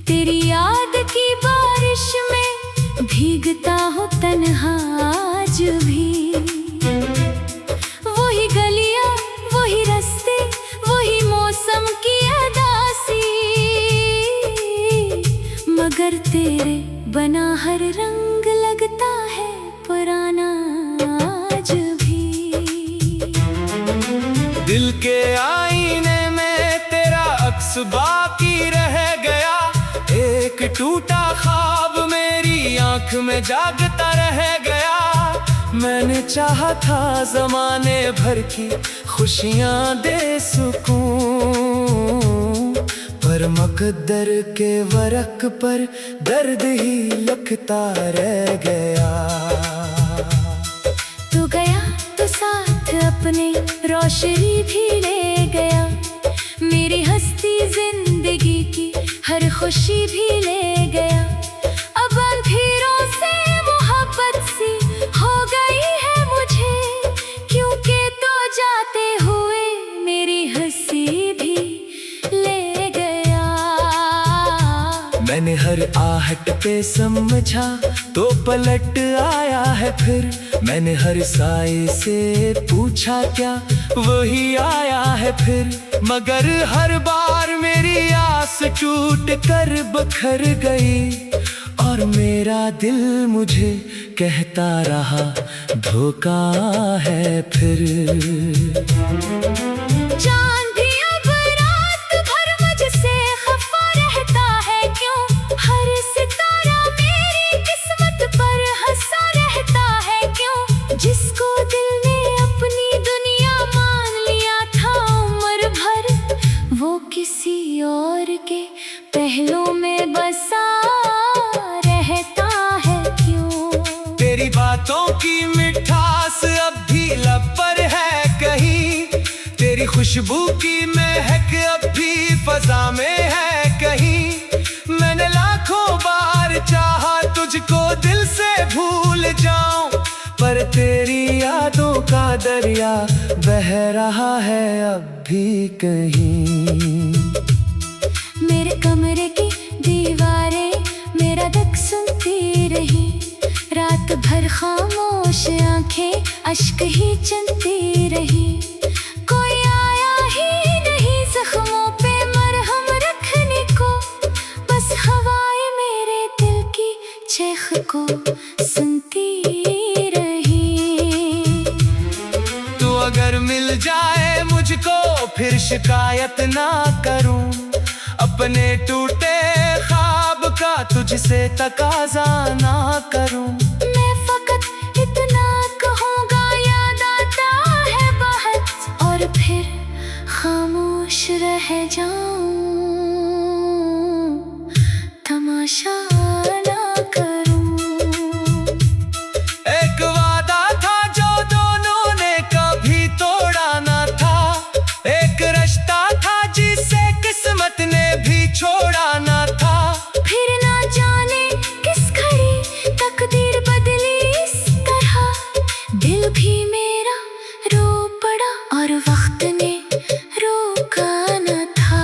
तेरी याद की बारिश में भीगता हूँ तन्हा आज भी। वही गलियां, वही रास्ते, वही मौसम की अदासी, मगर तेरे बना हर रंग लगता है पुराना आज भी। दिल के आईने में तेरा अक्स बाकी रह गया, एक टूटा ख्वाब मेरी आंख में जागता रह गया। मैंने चाहा था ज़माने भर की खुशियां दे सुकून, पर मकद्दर के वरक पर दर्द ही लिखता रह गया। तू गया तो साथ अपने रोशनी भी ले गया, मेरी हस्ती जिंदगी की हर खुशी भी ले गया। अब अंधेरों से मोहब्बत सी हो गई है मुझे, क्योंकि तो जाते हुए मेरी हंसी भी ले गया। मैंने हर आहट पे समझा तो पलट आया है फिर, मैंने हर साए से पूछा क्या वही आया है फिर। मगर हर बार मेरी आस टूट कर बखर गई, और मेरा दिल मुझे कहता रहा धोखा है फिर। चांद भी अब रात भर मुझसे खफा रहता है क्यों, हर सितारा मेरी किस्मत पर हंसा रहता है क्यों। जिसको दिल ने अपनी दुनिया मान लिया था उम्र भर, वो किसी और के पहलू में बसा रहता है क्यों। तेरी बातों की मिठास अब भी लब पर है कहीं, तेरी खुशबू की महक अब भी फजा में है कहीं। मैंने लाखों बार चाहा तुझको दिल से भूल जाऊं, पर तेरी यादों का दरिया बह रहा है अब भी कहीं। मेरे कमरे की दीवारें मेरा दुख सुनती रही, रात भर खामोश आंखें अश्क ही चुनती रही। कोई आया ही नहीं जख्मों पे मरहम रखने को, बस हवाएं मेरे दिल की चीख को सुनती रही। तू अगर मिल जाए मुझको फिर शिकायत ना करूं, अपने टूटे ख्वाब का तुझसे तकाजा ना करूं। मैं फकत इतना कहूँगा याद आता है बहुत, और फिर खामोश रह जाऊं, तमाशा ना करूं। एक वादा था जो दोनों ने कभी तोड़ा ना था, एक रिश्ता था जिसे किस्मत ने भी छोड़ा ना था। फिर ना जाने किस घड़ी तकदीर बदली इस तरह, दिल भी मेरा रो पड़ा और वक्त ने रोका न था।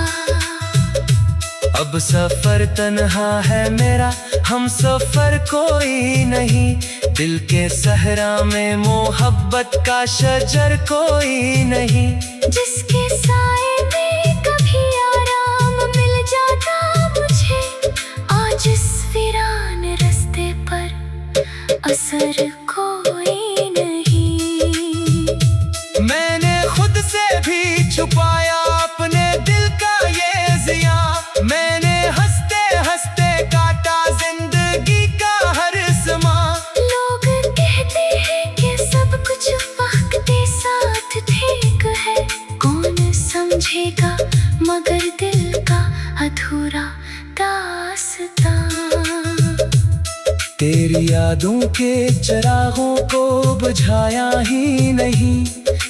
अब सफर तन्हा है मेरा, हम सफर कोई नहीं, दिल के सहरा में मोहब्बत का शजर कोई नहीं। जिसके साए में कभी आराम मिल जाता मुझे, आज इस वीरान रास्ते पर असर कोई नहीं। मैंने खुद से भी छुपाया अपने दिल का ये ज़ियां, मैंने हंसते हंसते काटा जिंदगी का हर समा। लोग कहते हैं कि सब कुछ वक्त के साथ ठीक है, कौन समझेगा मगर दिल का अधूरा दास्तां। तेरी यादों के चिरागों को बुझाया ही नहीं,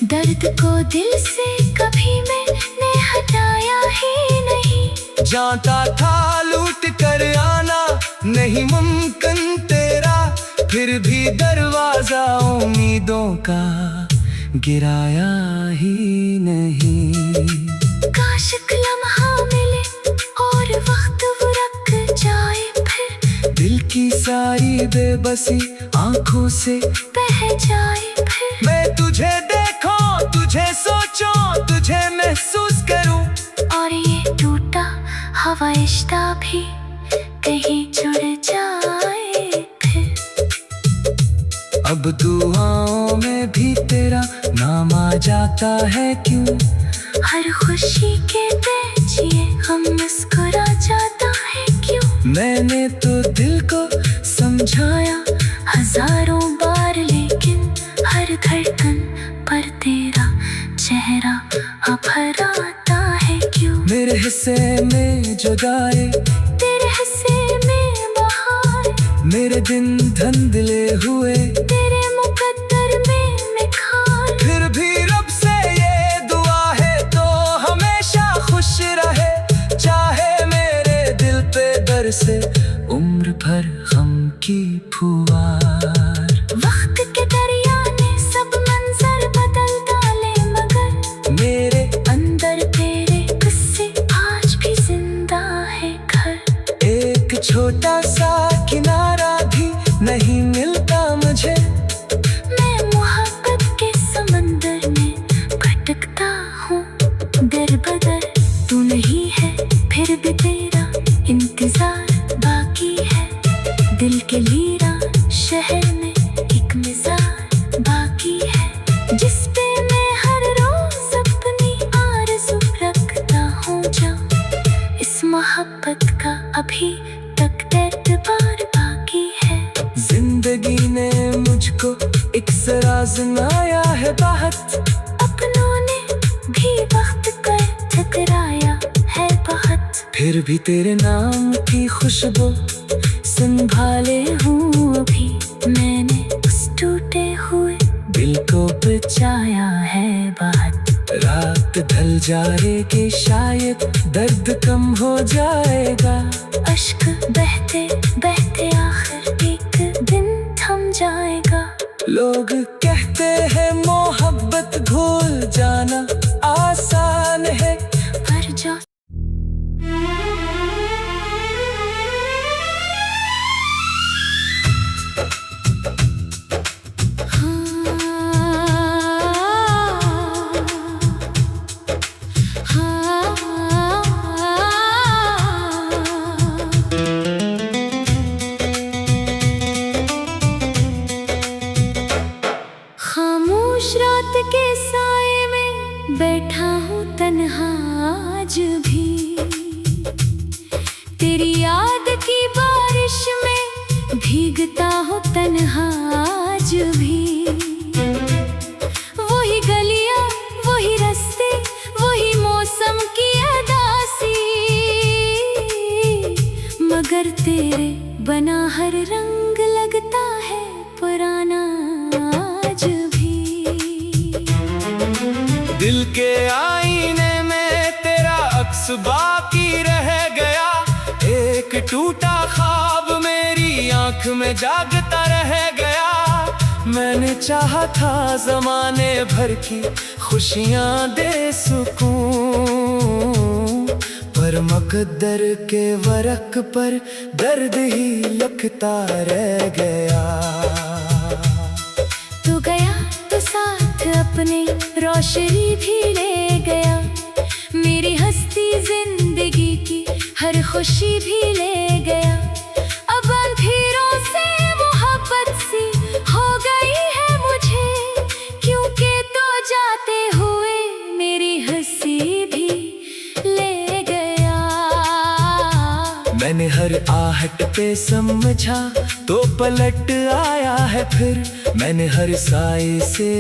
दर्द को दिल से कभी मैंने हटाया ही नहीं। जानता था लूट कर आना नहीं मुमकिन तेरा, फिर भी दरवाजा उम्मीदों का गिराया ही नहीं। काश एक लम्हा मिले और वक्त वो रख तुम्हारी बेबसी आंखों से बह जाए फिर। मैं तुझे देखूं, तुझे सोचूं, तुझे महसूस करूं, और ये टूटा हवाइश्ता भी कहीं जुड़ जाए फिर। अब दुआओं में भी तेरा नाम आ जाता है क्यों? हर खुशी के बेचिए हम मुस्कुरा जाता है क्यों? मैंने तो दिल को समझाया हजारों बार, लेकिन हर धड़कन पर तेरा चेहरा अब आता है क्यों? मेरे हिस्से में जुदाई, तेरे हिस्से में बहार, मेरे दिन धुंधले हुए, तेरे मुकद्दर में निखार। फिर भी रब से ये दुआ है तो हमेशा खुश रहे, चाहे मेरे दिल पे बरसे उम्र भर गम की फुहार। वक्त के दरिया ने सब मंजर बदल डाले, मगर मेरे अंदर तेरे किस्से आज भी जिंदा है घर। एक छोटा सा किनारा भी नहीं मिलता मुझे, मैं मोहब्बत के समंदर में भटकता हूँ दर बदर। तू नहीं है फिर भी तेरा इंतजार बाकी है, दिल के लीरा शहर में एक मिज़ार बाकी है, जिस पे मैं हर रोज अपनी आरज़ू रखता हूँ। जब इस मोहब्बत का अभी तक एतबार बाकी है। जिंदगी ने मुझको एक आजमाया है बहुत, अपनों ने भी वक्त कर ठकराया है बहुत, फिर भी तेरे नाम की खुशबू संभाले हूँ अभी। मैंने उस टूटे हुए दिल को बचाया है बहुत। रात ढल जाएगी शायद दर्द कम हो जाएगा, अश्क बहते बहते आखिर एक दिन थम जाएगा। लोग कहते हैं मोहब्बत भूल जाना आसान है, पर जो खामोश रात के साए में बैठा हूँ तन्हा आज भी, तेरी याद की बारिश में भीगता हूँ तन्हा आज भी। वही गलियाँ, वही रास्ते, वही मौसम की अदासी, मगर तेरे बना हर रंग लगता है पुराना आज भी। दिल के आईने में तेरा अक्स बाकी रह गया, एक टूटा ख्वाब मेरी आंख में जागता रह गया। मैंने चाहा था जमाने भर की खुशियां दे सुकून, पर मकद्दर के वरक पर दर्द ही लिखता रह गया। तू गया तो साथ अपने रोशनी भी ले गया, मेरी हस्ती जिंदगी की हर खुशी भी ले गया। अब अंधेरों से मोहब्बत सी हो गई है मुझे, क्योंकि तो जाते हुए मेरी हंसी भी ले गया। मैंने हर आहट पे समझा तो पलट आया है फिर, मैंने हर साए से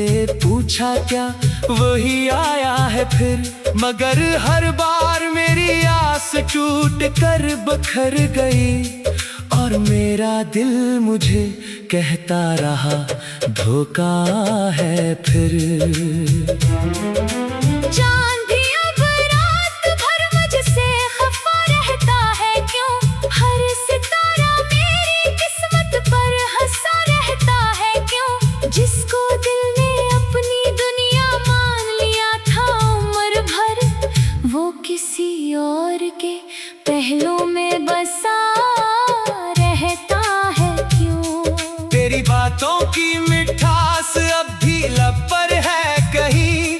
पूछा क्या वही आया है फिर। मगर हर बार मेरी आस टूट कर बखर गई, और मेरा दिल मुझे कहता रहा धोखा है फिर। चांद भी अब रात भर मुझसे खफा रहता है क्यों, हर सितारा मेरी किस्मत पर हंसा रहता है क्यों। जिसको दिल ने अपनी दुनिया मान लिया था उम्र भर, वो किसी और के पहलू में बसा रहता है क्यों। बातों की मिठास अब भी लब पर है कहीं,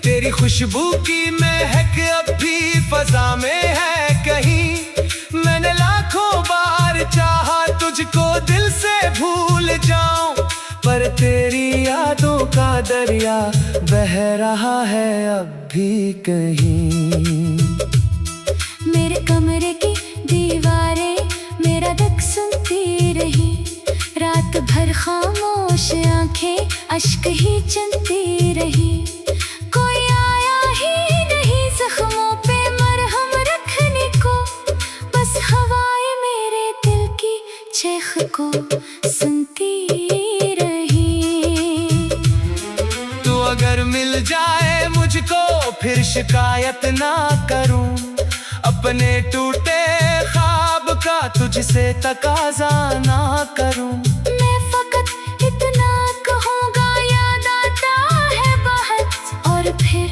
तेरी खुशबू की महक अब भी फजा में है कहीं। मैंने लाखों बार चाहा तुझको दिल से भूल जाऊं, पर तेरी यादों का दरिया बह रहा है अब भी कहीं। मेरे कमरे की दीवारें मेरा दुख सुनती रही, रात भर खामोश आंखें अश्क ही चुनती रही। कोई आया ही नहीं जख्मों पे मरहम रखने को, बस हवाएं मेरे दिल की चीख को सुनती रही। तू अगर मिल जाए मुझको फिर शिकायत ना करूं, अपने टूटे ख्वाब का तुझसे तकाजा ना करूं। मैं फकत इतना कहूँगा याद आता है बहुत, और फिर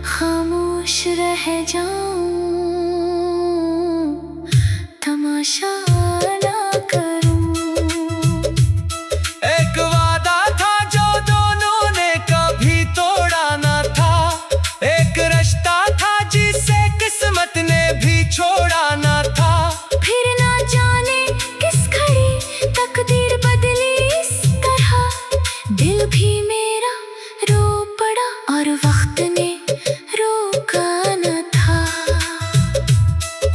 खामोश रह जाऊं, तमाशा ना करूं। एक वादा था जो दोनों ने कभी तोड़ा ना था, एक रिश्ता था जिसे किस्मत ने भी छोड़ा ना था। फिर ना जाने किस घड़ी तकदीर बदली इस तरह, दिल भी मेरा रो पड़ा और वक्त ने रोका न था।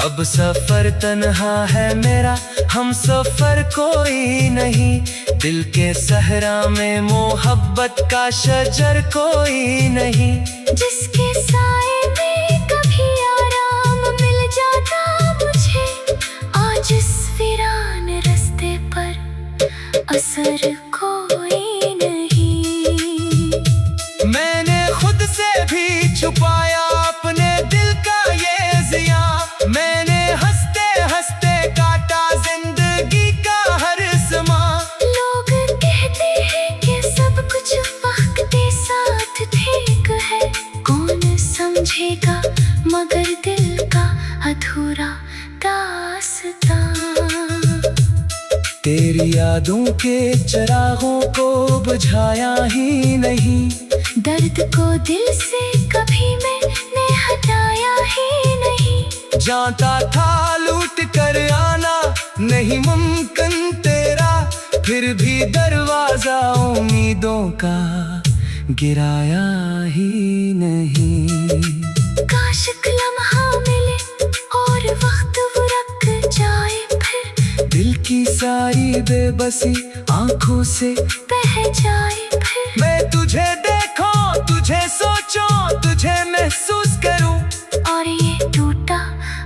अब सफर तन्हा है मेरा, हम सफर कोई नहीं, दिल के सहरा में मोहब्बत का शजर कोई नहीं। जिसके साए में कभी आराम मिल जाता मुझे, आज इस वीरान रास्ते पर असर कोई नहीं। मैंने खुद से भी छुपाया अपने दिल का ये जिया, मैंने हंसते हंसते काटा जिंदगी का हर समा। लोग कहते हैं कि सब कुछ वक्त के साथ ठीक है, कौन समझेगा मगर दिल का अधूरा दास्तां। तेरी यादों के चिरागों को बुझाया ही नहीं, दर्द को दिल से कभी मैंने हटाया ही नहीं। जानता था लूट कर आना नहीं मुमकिन तेरा, फिर भी दरवाजा उम्मीदों का गिराया ही नहीं। काश एक लम्हा मिले और वक्त वो रुक जाए, फिर दिल की सारी बेबसी आंखों से बह जाए। फिर मैं तुझे देखूं, तुझे सोचूं, तुझे महसूस करूं, और ये टूटा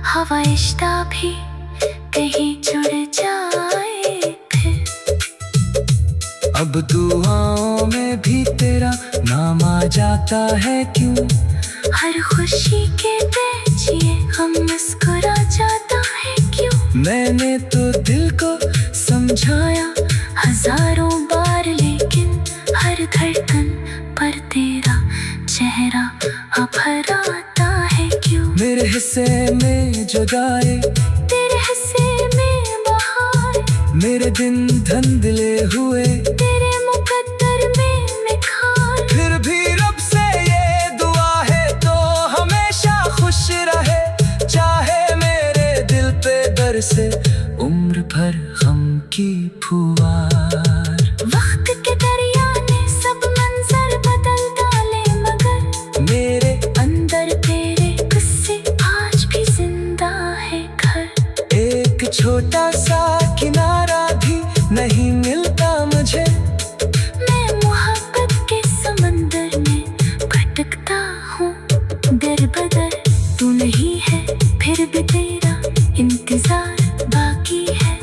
हवा रिश्ता भी कहीं जुड़ जाए। फिर अब दुआओं में भी तेरा नाम आ जाता है क्यों, हर खुशी के पीछे हम मुस्कुरा जाता है क्यों। मैंने तो दिल को समझाया हजारों बार, लेकिन हर धड़कन पर तेरा चेहरा अब हर आता है क्यों। मेरे हिस्से में जुदाई, तेरे हिस्से में बहार, मेरे दिन धुंधले हुए, तेरे मुकद्दर में निखार। फिर भी रब से ये दुआ है तो हमेशा खुश रहे, चाहे मेरे दिल पे बरसे उम्र भर गम की फुहार। वक्त के दरिया ने सब मंजर बदल डाले, मगर मेरे अंदर तेरे किस्से आज भी जिंदा है घर। एक छोटा सा किनारा भी नहीं मिलता मुझे, मैं मोहब्बत के समंदर में भटकता हूँ दर बदर। तू नहीं है फिर भी तेरा इंतजार बाकी है,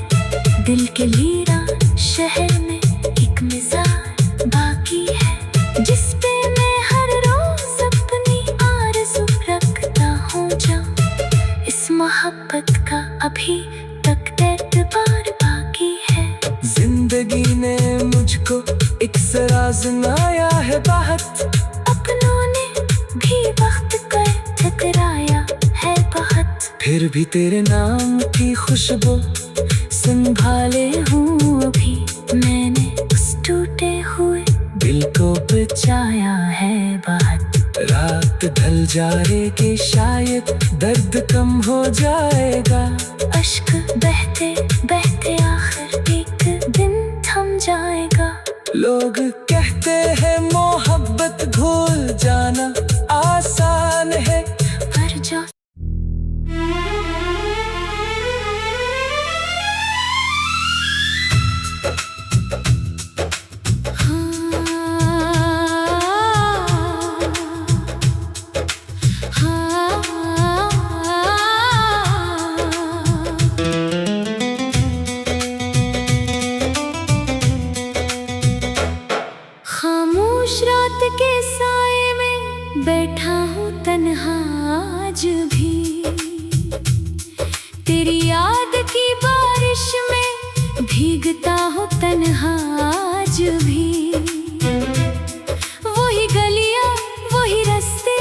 दिल के लीरा शहर में एक मिज़ार बाकी है, जिस पे मैं हर रोज अपनी आरज़ू रखता हूँ। जब इस मोहब्बत का अभी तक एतबार बाकी है। जिंदगी ने मुझको एक सराज आया है बहुत, अपनों ने भी वक्त कर ठकराया है बहुत। फिर भी तेरे नाम की खुशबू संभाले हूँ अभी मैंने उस दिल को बचाया है बात। रात ढल जाएगी शायद दर्द कम हो जाएगा। अश्क बहते बहते आखिर एक दिन थम जाएगा। लोग कहते हैं मोहब्बत भूल जाना आसान है, पर जो खामोश रात के साए में बैठा हूँ तन्हा आज भी। तेरी याद की बारिश में भीगता हूँ तन्हा आज भी। वही गलियाँ वही रास्ते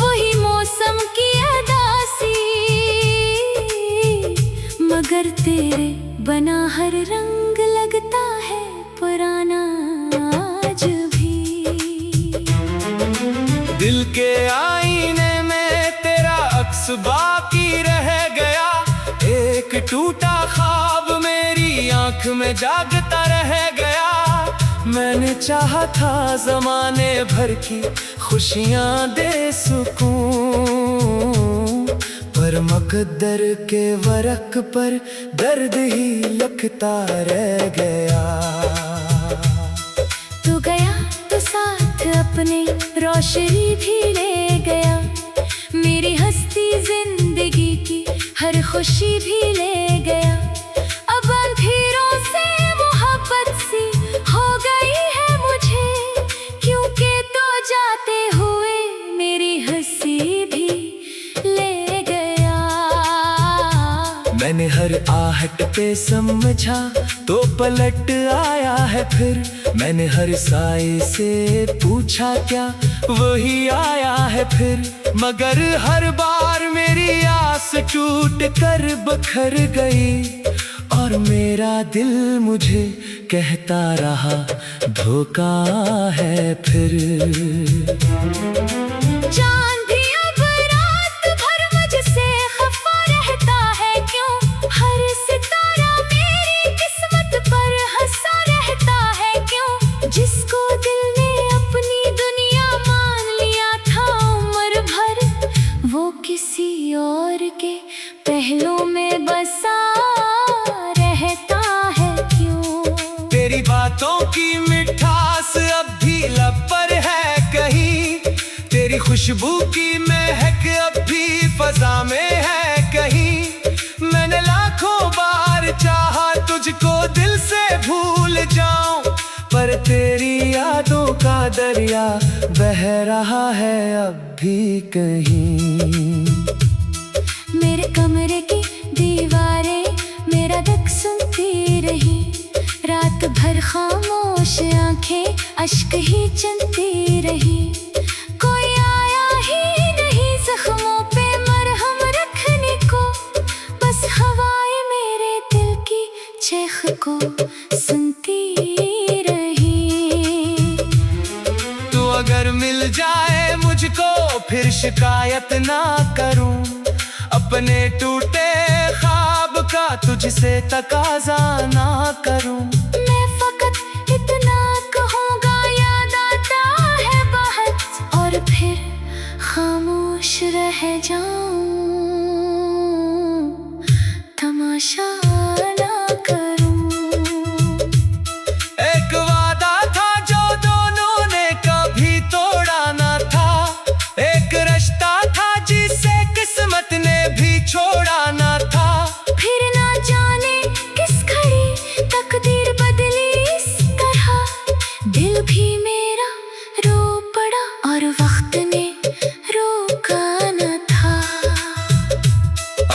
वही मौसम की अदासी, मगर तेरे बना हर रंग लगता है पुराना आज भी। दिल के आईने में तेरा अक्स बाकी रह गया। एक टूटा ख्वाब मेरी आंख में जागता रह गया। मैंने चाहा था जमाने भर की खुशियां दे सुकून, पर मकद्दर के वरक पर दर्द ही लिखता रह गया। तू गया तो साथ अपने रोशनी भी ले गया। मेरी हस्ती जिंदगी की हर खुशी भी ले गया। अब अंधेरों से मोहब्बत सी हो गई है मुझे, क्योंकि तो जाते हुए मेरी हंसी भी ले गया। मैंने हर आहट पे समझा तो पलट आया है फिर। मैंने हर साए से पूछा क्या वही आया है फिर। मगर हर बार मेरी आस टूट कर बखर गई, और मेरा दिल मुझे कहता रहा धोखा है फिर। चांद भी अब रात भर मुझसे खफा रहता है क्यों? हर सितारा मेरी किस्मत पर हंसा रहता है क्यों? जिसको दिल ने अपनी दुनिया मान लिया था उम्र भर, वो किसी और के पहलों में बसा रहता है क्यों? तेरी बातों की मिठास अब भी लब पर है कहीं। तेरी खुशबू की महक अब भी फजा में है कहीं। मैंने लाखों बार चाहा तुझको दिल से भूल जाऊं, पर तेरी यादों का दरिया बह रहा है अब भी कहीं। मेरे कमरे की दीवारें मेरा दुख सुनती रही। रात भर खामोश आंखें अश्क ही चलती रही। कोई आया ही नहीं जख्मों पे मरहम रखने को, बस हवाएं मेरे दिल की चीख को सुनती रही। तू अगर मिल जाए मुझको फिर शिकायत ना करूं, अपने टूटे ख्वाब का तुझसे तकाजा ना करूं। मैं फकत इतना कहूँगा याद आता है बहुत, और फिर खामोश रह जाऊं, तमाशा ना करूं। एक वादा था जो दोनों ने कभी तोड़ा ना था। एक रिश्ता था जिसे किस्मत ने भी छोड़ा ना था। फिर ना जाने किस घड़ी तकदीर बदली इस तरह। दिल भी मेरा रो पड़ा और वक्त ने रोका न था।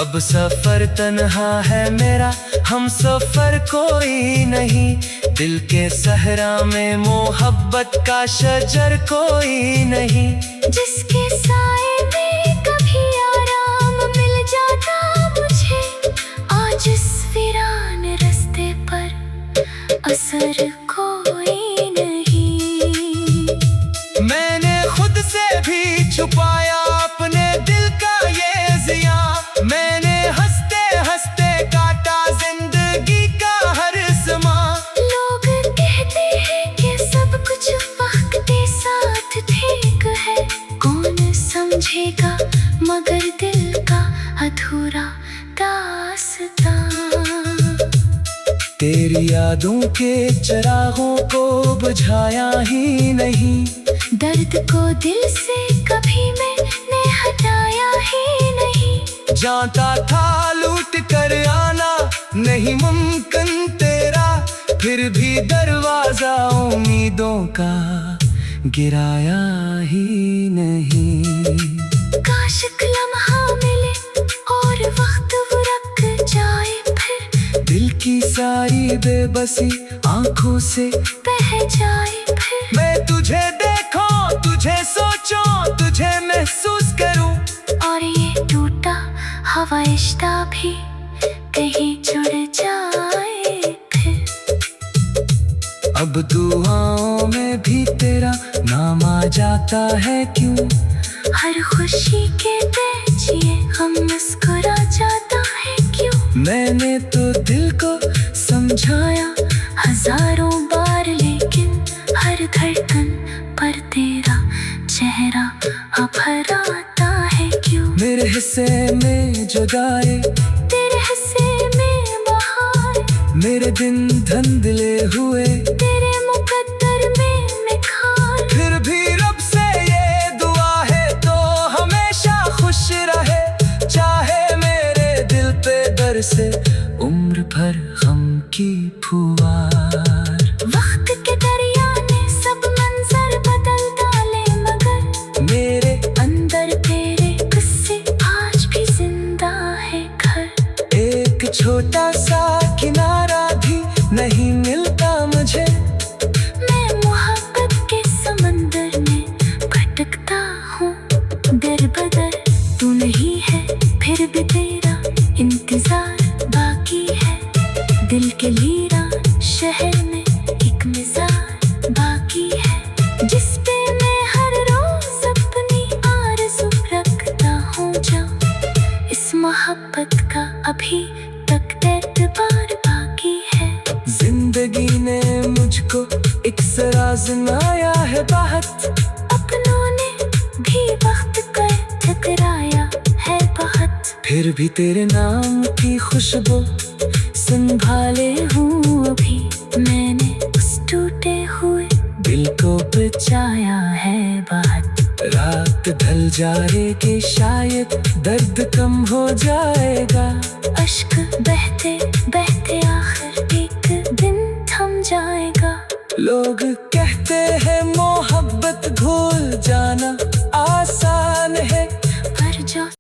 अब सफर तन्हा है मेरा, हम सफर कोई नहीं। दिल के सहरा में मोहब्बत का शजर कोई नहीं। जिसके साए में कभी आराम मिल जाता मुझे, आज इस वीरान रास्ते पर असर कोई नहीं। रास्ता। तेरी यादों के चिरागों को बुझाया ही नहीं, दर्द को दिल से कभी मैंने हटाया ही नहीं। जानता था लूट कर आना नहीं मुमकिन तेरा, फिर भी दरवाजा उम्मीदों का गिराया ही नहीं। काश एक लम्हा मिले और वक्त वो रुक जाए, फिर दिल की सारी बेबसी आंखों से बह जाए। फिर मैं तुझे देखूं, तुझे सोचूं, तुझे महसूस करूं, और ये टूटा हवा रिश्ता भी कहीं जुड़ जाए। फिर अब दुआओं में भी तेरा नाम आ जाता है क्यों? हर खुशी के तेजिए हम मुस्कुरा जाता है क्यों? मैंने तो दिल को समझाया हजारों बार, लेकिन हर धड़कन पर तेरा चेहरा अब आता है क्यों? मेरे हिस्से में जुदाई, तेरे हिस्से में बहार, मेरे दिन धुंधले हुए, तेरे मुकद्दर में निखार। फिर भी रब से ये दुआ है तो हमेशा खुश रहे, चाहे मेरे दिल पे बरसे उम्र भर गम की फुहार। वक्त के दरिया ने सब मंजर बदल डाले, मगर मेरे अंदर तेरे किस्से आज भी जिंदा है घर। एक छोटा सा किनारा भी नहीं मिलता मुझे, मैं मोहब्बत के समंदर में भटकता हूँ दर बदर। तू नहीं है फिर भी तेरा इंतजार बाकी है, दिल के लीरा शहर में एक मिज़ार बाकी है, जिस पे मैं हर रोज अपनी आरज़ू रखता हूँ। जब इस मोहब्बत का अभी तक एतबार बाकी है। जिंदगी ने मुझको एक आजमाया है बहुत, अपनों ने भी वक्त कर ठकराया है बहुत, फिर भी तेरे नाम की खुशबू संभाले हूँ अभी। मैंने उस टूटे हुए दिल को बचाया है बहुत। रात ढल जाएगी शायद दर्द कम हो जाएगा, अश्क बहते बहते आखिर एक दिन थम जाएगा। लोग कहते हैं मोहब्बत भूल जाना आसान है, पर जो